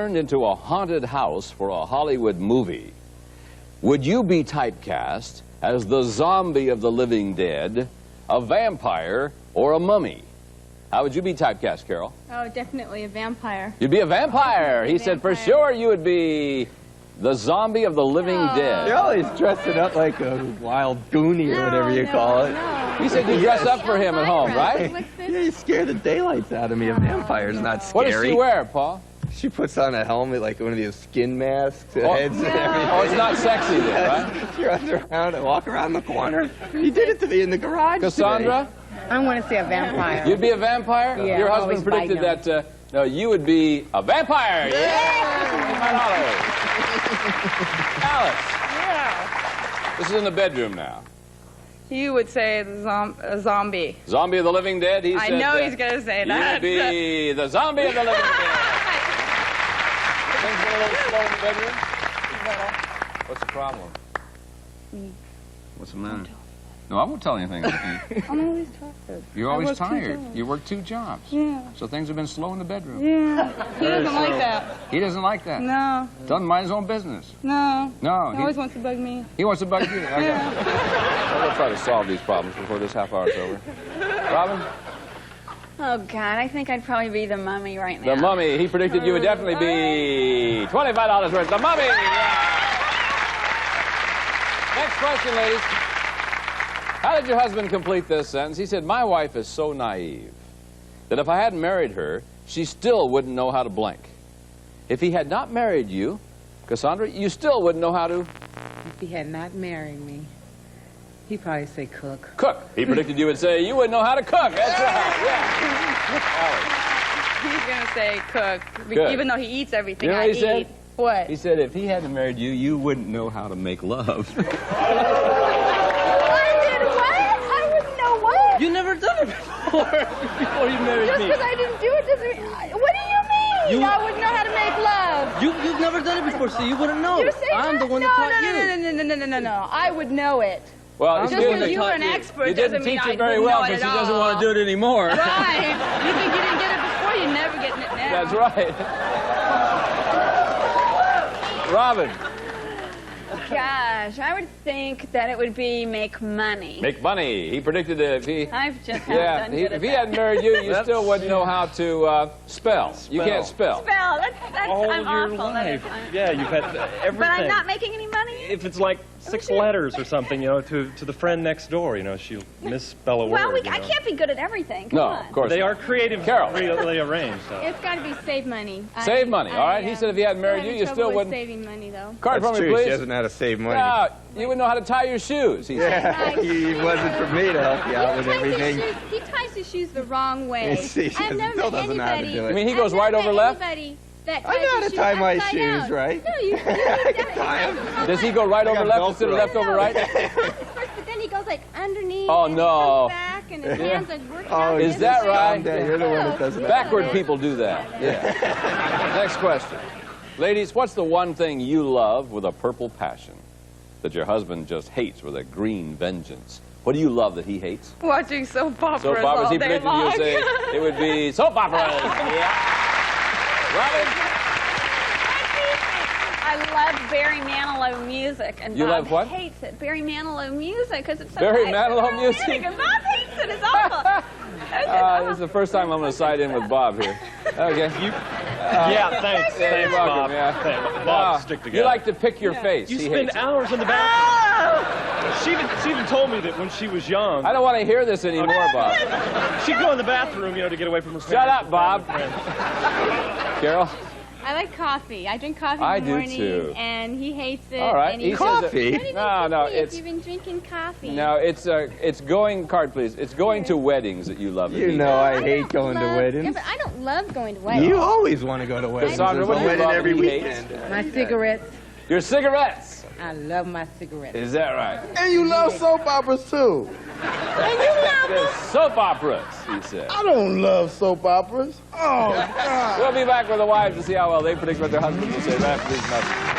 Turned into a haunted house for a Hollywood movie. Would you be typecast as the zombie of the living dead, a vampire, or a mummy? How would you be typecast, Carol? Oh, definitely a vampire. You'd be a vampire. He said for sure you would be the zombie of the living dead. You're always dressing up like a wild goonie or whatever you call it. No. He said you dress up for him at home, right? Yeah, you scare the daylights out of me. A vampire's not scary. What does she wear, Paul? She puts on a helmet, like one of those skin masks, heads and everything. Oh, it's not sexy then, right? She runs around and walk around the corner. He did it to me in the garage Cassandra? today. I want to see a vampire. You'd be a vampire? Yeah, Your I'm husband always predicted biting that no, you would be a vampire. Yeah! Alice. Yeah. This is in the bedroom now. You would say a zombie. Zombie of the living dead? He I said, know he's going to say that. You'd be the zombie of the living dead. Things a little slow in the bedroom? What's the problem? What's the matter? No, I won't tell anything. I'm always tired. You're always work 2 tired. jobs. You work 2 jobs. Yeah. So things have been slow in the bedroom. Yeah. He doesn't like that. He doesn't like that. No. Doesn't mind his own business. No. No. He always wants to bug me. He wants to bug you. Okay. I'm going to try to solve these problems before this half hour is over. Robin? Oh, God, I think I'd probably be the mummy right now. The mummy. He predicted you would definitely be $25 worth. The mummy. Yeah. Next question, ladies. How did your husband complete this sentence? He said, my wife is so naive that if I hadn't married her, she still wouldn't know how to blank. If he had not married you, Cassandra, you still wouldn't know how to... If he had not married me, he'd probably say cook. Cook. He predicted you would say you wouldn't know how to cook. That's right. Yeah. He's going to say cook, Good. even though he eats everything You know I what he eat. said? What? He said if he hadn't married you, you wouldn't know how to make love. You never done it before you married Just me. because I didn't do it doesn't mean... What do you mean? I wouldn't know how to make love. You've never done it before, so you wouldn't know. You say I'm that? the one that taught you. No. I would know it. Well, Just excuse because me. you were an expert You doesn't didn't mean teach I it very wouldn't well know it because at she doesn't all. want to do it anymore. Right. You think you didn't get it before, you never get it now. That's right. Robin. Gosh, I would think that it would be make money. Make money. He predicted that if he... I've just haven't done good if at he that. hadn't married you, you still wouldn't know how to spell. You can't spell. Spell. That's All I'm your awful. That is, life. Yeah, you've had everything. but I'm not making any money? If it's like 6 letters or something, you know, to the friend next door, you know, she'll misspell a word. Well, you I know. can't be good at everything. Come No, on. of course They not. are creative, Carol. really arranged. So. It's got to be save money. Save money, all right? He said if he hadn't married you, you still wouldn't... saving money, though. Card That's for me, true. please. She doesn't know how to save money. No, you wouldn't know how to tie your shoes, he said. Yeah, it wasn't for me to help you out with everything. He ties his shoes the wrong way. See, she I've never still met doesn't know how to anybody. do I it. mean, he goes right over left? That I know how to tie my shoes, out. right? No, you tie 'em. Does he go right I over got left instead of Velcro. left over right? But then he goes like underneath. Oh, and no. He comes back and his hands like working Oh, out. Is that right? Yeah, you're the one that doesn't. Backward people do that. Yeah. Next question. Ladies, what's the one thing you love with a purple passion that your husband just hates with a green vengeance? What do you love that he hates? Watching soap operas Soap operas. all He day predicted you long. would say it would be soap operas. Yeah. Robin? I love Barry Manilow music, and You Bob love what? hates it. Barry Manilow music because it's so Barry nice Manilow and music? romantic, and Bob hates it. It's awful. This is the first time I'm going to side in with Bob here. Okay. Yeah, thanks. Yeah, Thanks, you're welcome, Bob. yeah. Thanks. Bob, stick together. You like to pick your face. You He spend hates it. hours in the bathroom. She even told me that when she was young, I don't want to hear this anymore, Bob. she'd go in the bathroom, you know, to get away from her Shut up, Bob. friends. Carol? I like coffee. I drink coffee I in the do, morning, too. and he hates it. All right. And He he says that- Coffee? No, You've been drinking coffee. No, it's going, card please, it's going to weddings that you love. You know I hate don't going to love- weddings. Yeah, but I don't love going to weddings. You always want to go to weddings. Cassandra, what There's do a you wedding love every that he hates? weekend. My cigarettes. Your cigarettes. I love my cigarettes. Is that right? And you love soap operas too. The soap operas, he said. I don't love soap operas. Oh, God. We'll be back with the wives to see how well they predict what their husbands will say right after these messages.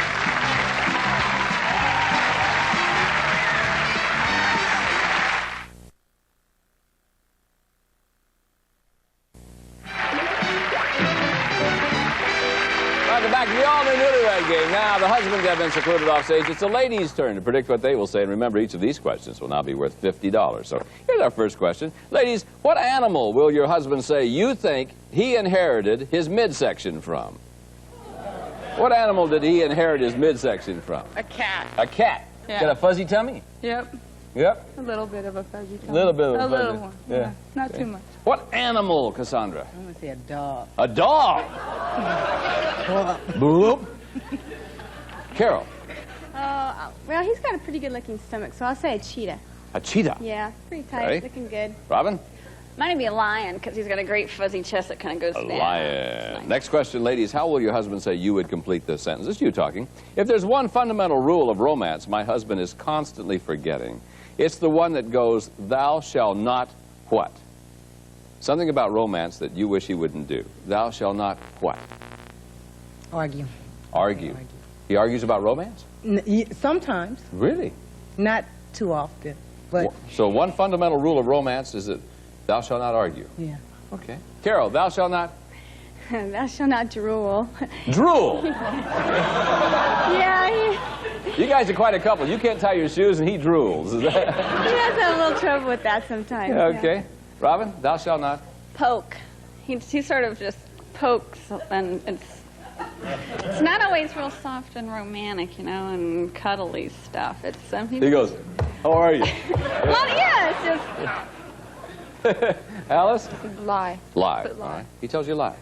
Welcome back. back to the all-new Newlywed Game. Now, the husbands have been secluded off stage. It's the ladies' turn to predict what they will say. And remember, each of these questions will now be worth $50. So here's our first question. Ladies, what animal will your husband say you think he inherited his midsection from? What animal did he inherit his midsection from? A cat. A cat. Yeah. Got a fuzzy tummy? Yep. Yep. A little bit of a fuzzy tummy. A little bit of a A fuzzy. little one. Yeah. Not too much. What animal, Cassandra? I'm going to say a dog. A dog. Bloop. Carol. Well, he's got a pretty good-looking stomach, so I'll say a cheetah. A cheetah. Yeah, pretty tight, Okay. looking good. Robin? Might be a lion, because he's got a great fuzzy chest that kind of goes A down. lion. Next question, ladies. How will your husband say you would complete this sentence? It's you talking. If there's one fundamental rule of romance my husband is constantly forgetting, it's the one that goes, thou shalt not what? Something about romance that you wish he wouldn't do. Thou shalt not what? Argue. Argue. He argues about romance? Sometimes. Really? Not too often. But, So one fundamental rule of romance is that thou shalt not argue. yeah. Okay. Carol, thou shalt not Thou shalt not drool. drool. Yeah, You guys are quite a couple. You can't tie your shoes and he drools. Is that... he has a little trouble with that sometimes. yeah. Okay. Robin, thou shalt not. Poke. He sort of just pokes, and it's not always real soft and romantic, you know, and cuddly stuff. It's He goes, how are you? well, yeah, it's just Alice? lie. Lie. But lie. All right. He tells you lies.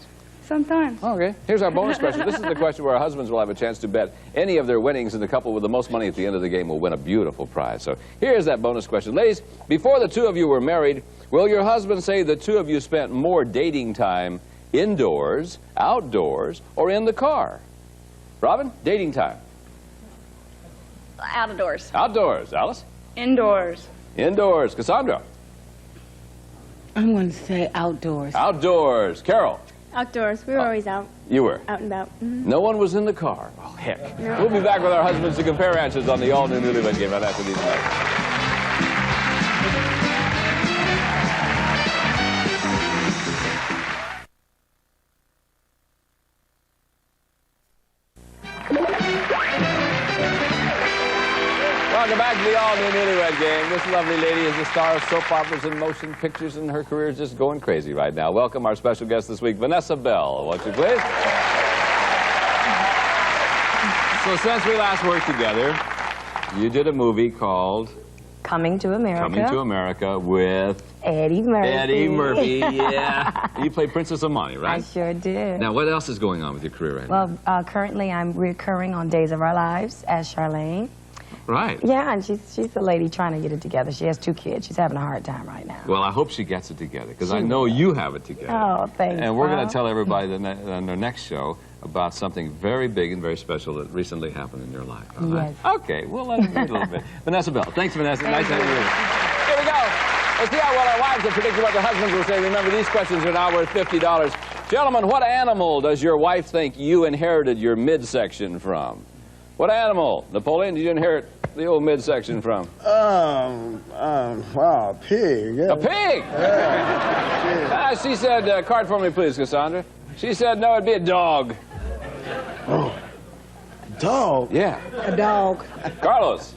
Sometimes. Okay. Here's our bonus question. This is the question where our husbands will have a chance to bet any of their winnings, and the couple with the most money at the end of the game will win a beautiful prize. So here's that bonus question. Ladies, before the two of you were married, will your husband say the two of you spent more dating time indoors, outdoors, or in the car? Robin, dating time. Outdoors. Outdoors. Alice? Indoors. Indoors. Cassandra? I'm going to say outdoors. Outdoors. Carol? Outdoors. We were always out You were. and about. No one was in the car. Oh, heck. We'll be back with our husbands to compare answers on the all-new Newlywed Game right after these messages. Welcome back to the all-new Newlywed Game. This lovely lady is a star of soap operas and motion pictures, and her career is just going crazy right now. Welcome our special guest this week, Vanessa Bell. Won't you please? So since we last worked together, you did a movie called Coming to America. Coming to America with Eddie Murphy. Eddie Murphy, yeah. You played Princess Amani, right? I sure did. Now, what else is going on with your career right now? Well, currently I'm recurring on Days of Our Lives as Charlene. Right. Yeah, and she's a lady trying to get it together. She has 2 kids. She's having a hard time right now. Well, I hope she gets it together, because I know you have it together. Oh, thanks. And we're going Bob. to tell everybody on our next show about something very big and very special that recently happened in your life. All right? Yes. Okay, we'll let them read a little bit. Vanessa Bell. Thanks, Vanessa. Nice to have you. Here we go. Let's see how well our wives have predicted what their husbands will say. Remember, these questions are now worth $50. Gentlemen, what animal does your wife think you inherited your midsection from? What animal, Napoleon, did you inherit the old midsection from? Wow, a pig. Yeah. A pig! She said, card for me, please, Cassandra. She said, no, it'd be a dog. Oh, dog? Yeah. A dog. Carlos.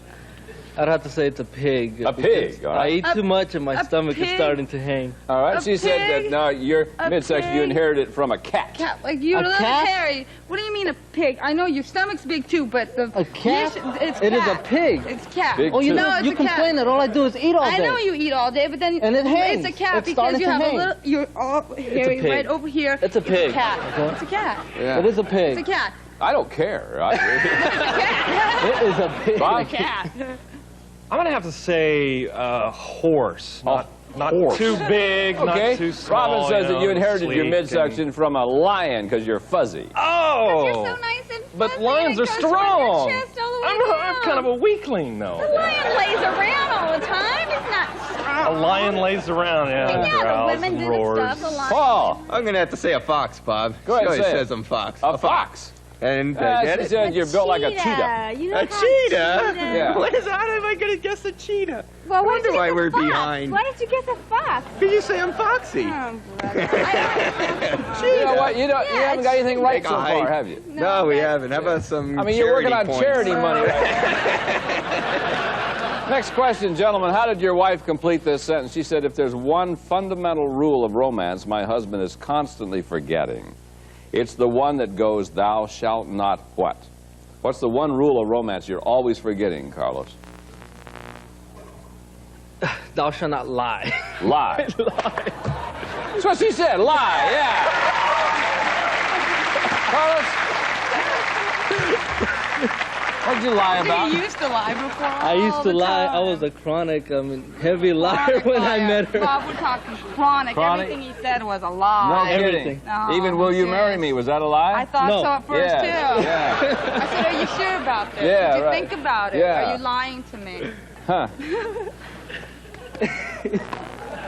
I'd have to say it's a pig. A pig, all right. I eat too much and my stomach is pig? starting to hang. All right, A she said that, pig? no, your A midsection, you pig? inherited it from a cat. Cat, like you, A little cat? Harry. What do you mean a pig? I know your stomach's big too, but the A cat? It's It is cat. a pig. It's cat. Big Oh, you too. know, No, it's you a cat. complain that all I do is eat all day. I know you eat all day, but then And it hangs. it's a cat It's because starting you to have hang. a little. You're all hairy pig. right over here. It's a pig. It's a cat. Okay. It's a cat. Yeah. It is a pig. It's a cat. I don't care. It's a cat. It is a pig. Bob? It's a cat. I'm going to have to say horse. Not horse. too big, Okay. not too small. Robin says that you inherited your sleek midsection from a lion because you're fuzzy. Oh! You're so nice and But fuzzy, lions and are it goes from your strong. chest all the way I'm down. kind of a weakling, The though. lion lays around all the time. It's not. A lion lays around, yeah. Yeah, the growls women and do roars. the stuff. The lion. Paul, I'm going to have to say a fox, Bob. Go ahead, She always say it. says I'm fox. a fox. And She said you're built like a cheetah. You know a cheetah? Yeah. What is, how am I going to guess a cheetah? Well, wonder why we're fox? behind. Why did you guess a fox? Because you say I'm foxy. Oh, brother. You know what? You haven't got anything right so far, have you? No, we haven't. How about some I mean, you're working on points? charity money right now. Next question, gentlemen. How did your wife complete this sentence? She said, if there's one fundamental rule of romance my husband is constantly forgetting, it's the one that goes, thou shalt not what? What's the one rule of romance you're always forgetting, Carlos? Thou shalt not lie. Lie. Lie. That's what she said. Lie, yeah. Carlos? What'd you lie about? You used to lie before. I used to lie. I was a chronic, heavy liar when I met her. Bob, we're talking chronic. Chronic? Everything he said was a lie. No Everything. kidding. No, Even will you yes. marry me? Was that a lie? I thought No. so at first, Yeah, too. yeah. I said, are you sure about this? Yeah, Did you right. think about it? Yeah. Are you lying to me? Huh.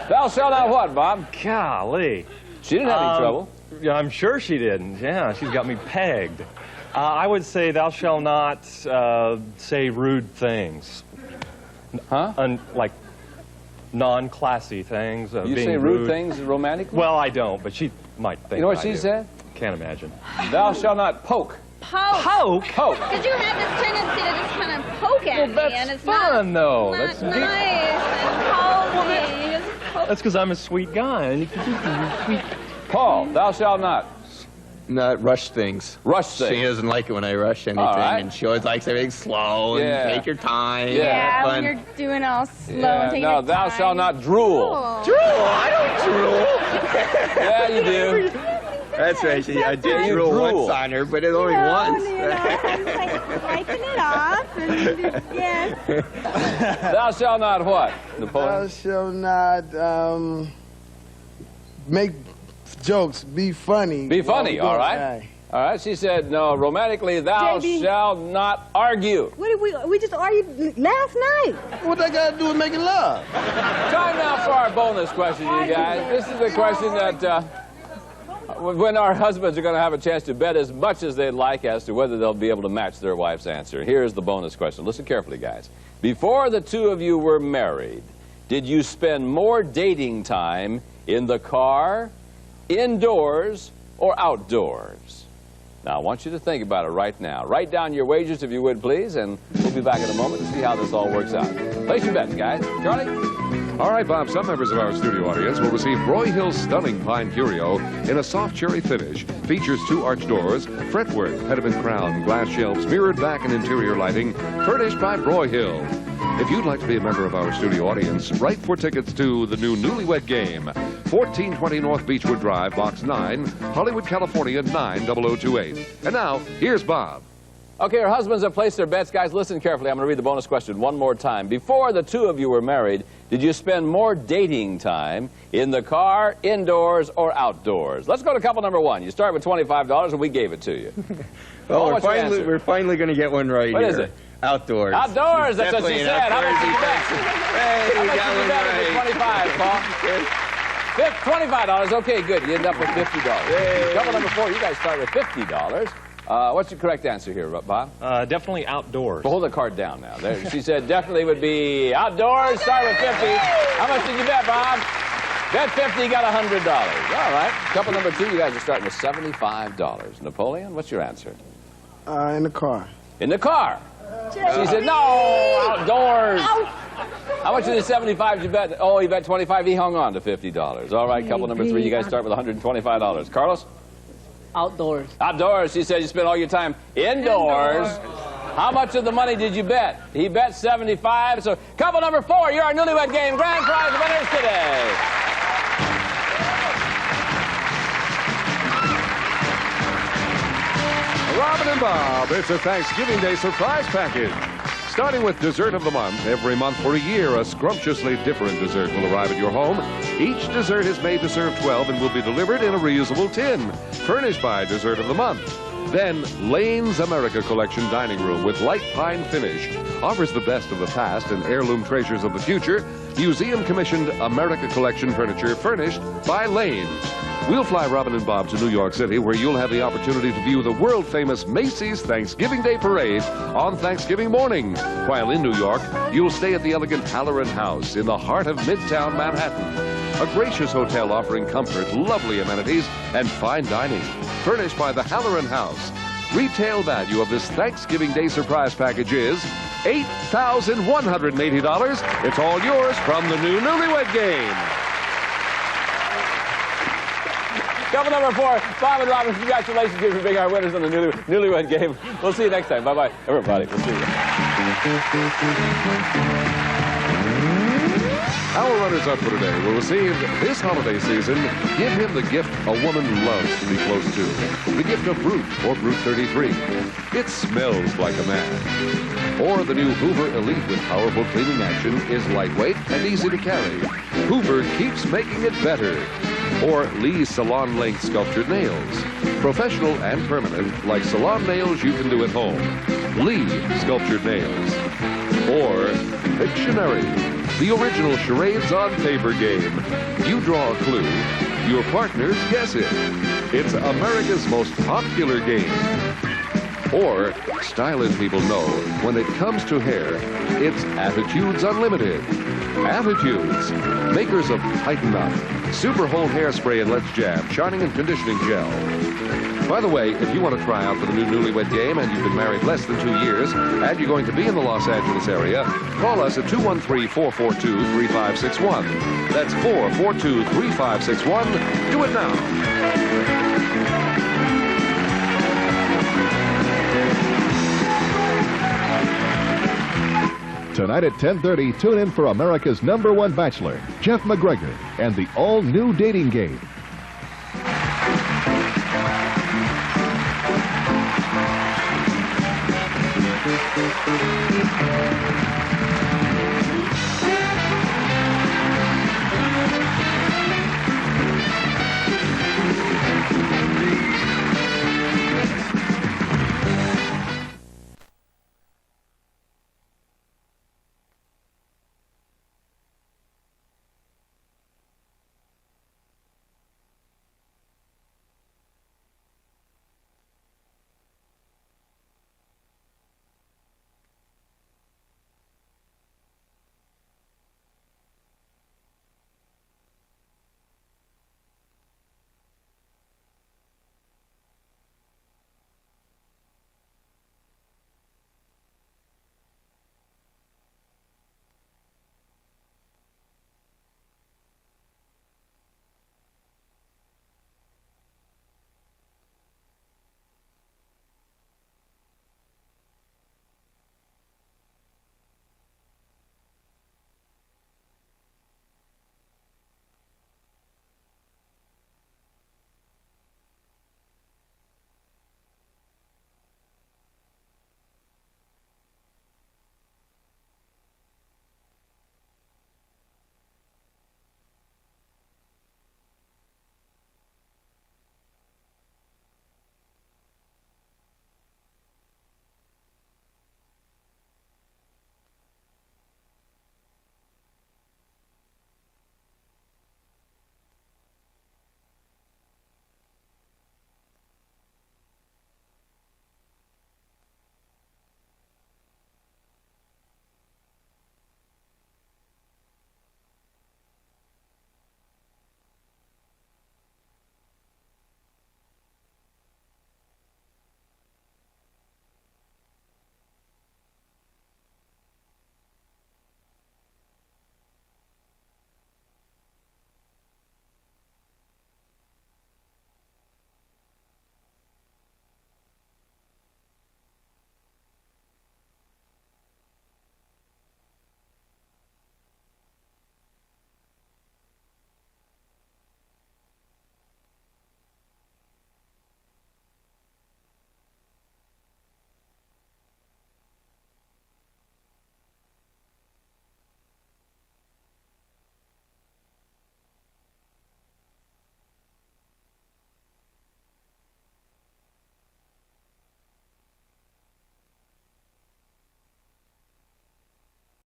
Thou shalt not what, Bob? Golly. She didn't have any trouble. Yeah, I'm sure she didn't. Yeah, she's got me pegged. I would say thou shalt not say rude things. Huh? Like non-classy things. You being say rude things romantically? Well, I don't, but she might think You know what I she do. said? Can't imagine. Thou shalt not poke. Poke. Poke? Poke. Because you have this tendency to just kind of poke at me, That's and it's fun, though. not That's nice deep. and cozy. You just poke. That's because I'm a sweet guy. And you can do sweet. Paul, thou shalt not Not rush things. rush She things. doesn't like it when I rush anything, All right. and she always likes everything slow and Yeah. take your time. Yeah. Yeah, have when fun. you're doing all slow Yeah, and taking no, your thou time. shalt not drool. Drool! I don't drool! Yeah, you do. That's right. I did You drool drool. once on her, but it's only once. You know, I'm like wiping it off. And yes. Thou shalt not what, Thou Napoleon? shall not make jokes. Be funny. Be funny, all right. Aye. All right, she said, no, romantically, thou JB. shalt not argue. What did we just argued last night. What that got to do with making love? Time now for our bonus question, you guys. This is the question that when our husbands are going to have a chance to bet as much as they'd like as to whether they'll be able to match their wife's answer. Here's the bonus question. Listen carefully, guys. Before the two of you were married, did you spend more dating time in the car, indoors, or outdoors? Now, I want you to think about it right now. Write down your wagers, if you would, please, and we'll be back in a moment to see how this all works out. Place your bets, guys. Charlie? All right, Bob, some members of our studio audience will receive Broy Hill's stunning pine curio in a soft cherry finish. Features 2 arch doors, fretwork, pediment crown, glass shelves, mirrored back and interior lighting, furnished by Broy Hill. If you'd like to be a member of our studio audience, write for tickets to the new Newlywed Game, 1420 North Beechwood Drive, Box 9, Hollywood, California, 90028. And now, here's Bob. Okay, our husbands have placed their bets. Guys, listen carefully. I'm going to read the bonus question one more time. Before the two of you were married, did you spend more dating time in the car, indoors, or outdoors? Let's go to couple number 1. You start with $25, and we gave it to you. Oh, what's your answer? we're finally going to get one right What here. is it? Outdoors. Outdoors, that's what she Definitely said. How much did you bet? Hey, How we much got did you one bet right. at the 25, Paul? $25. Okay, good. You end up with $50. Couple number 4, you guys start with $50. What's your correct answer here, Bob? Definitely outdoors. Well, hold the card down now. There, she said definitely would be outdoors. Start with 50. How much did you bet, Bob? Bet 50, you got $100. All right. Couple number 2, you guys are starting with $75. Napoleon, what's your answer? In the car. In the car. She said, no, outdoors. How much of the 75 did you bet? Oh, he bet 25. He hung on to $50. All right, couple number 3, you guys start with $125. Carlos? Outdoors. Outdoors. She said you spent all your time indoors. How much of the money did you bet? He bet 75. So couple number 4, you're our Newlywed Game grand prize winners today. Robin and Bob, it's a Thanksgiving Day surprise package. Starting with Dessert of the Month, every month for a year, a scrumptiously different dessert will arrive at your home. Each dessert is made to serve 12 and will be delivered in a reusable tin, furnished by Dessert of the Month. Then, Lane's America Collection Dining Room with light pine finish offers the best of the past and heirloom treasures of the future. Museum-commissioned America Collection furniture furnished by Lane. We'll fly Robin and Bob to New York City, where you'll have the opportunity to view the world-famous Macy's Thanksgiving Day Parade on Thanksgiving morning. While in New York, you'll stay at the elegant Halloran House in the heart of Midtown Manhattan. A gracious hotel offering comfort, lovely amenities, and fine dining. Furnished by the Halloran House. Retail value of this Thanksgiving Day surprise package is $8,180. It's all yours from the new Newlywed Game. Couple number 4, Bob and Robin, congratulations to you for being our winners on the Newlywed Game. We'll see you next time. Bye-bye, everybody. We'll see you. Our runners-up for today will receive, this holiday season, give him the gift a woman loves to be close to. The gift of Brute, or Brute 33. It smells like a man. Or the new Hoover Elite with powerful cleaning action is lightweight and easy to carry. Hoover keeps making it better. Or Lee's Salon Length Sculptured Nails. Professional and permanent, like salon nails you can do at home. Lee Sculptured Nails. Or Pictionary. The original charades on paper game. You draw a clue, your partners guess it. It's America's most popular game. Or, stylish people know, when it comes to hair, it's Attitudes Unlimited. Attitudes, makers of Tighten Up, Super Hold Hairspray and Let's Jab, Shining and Conditioning Gel. By the way, if you want to try out for the new Newlywed Game and you've been married less than 2 years and you're going to be in the Los Angeles area, call us at 213-442-3561. That's 442-3561. Do it now. Tonight at 10:30, tune in for America's #1 bachelor, Jeff McGregor, and the all-new dating game.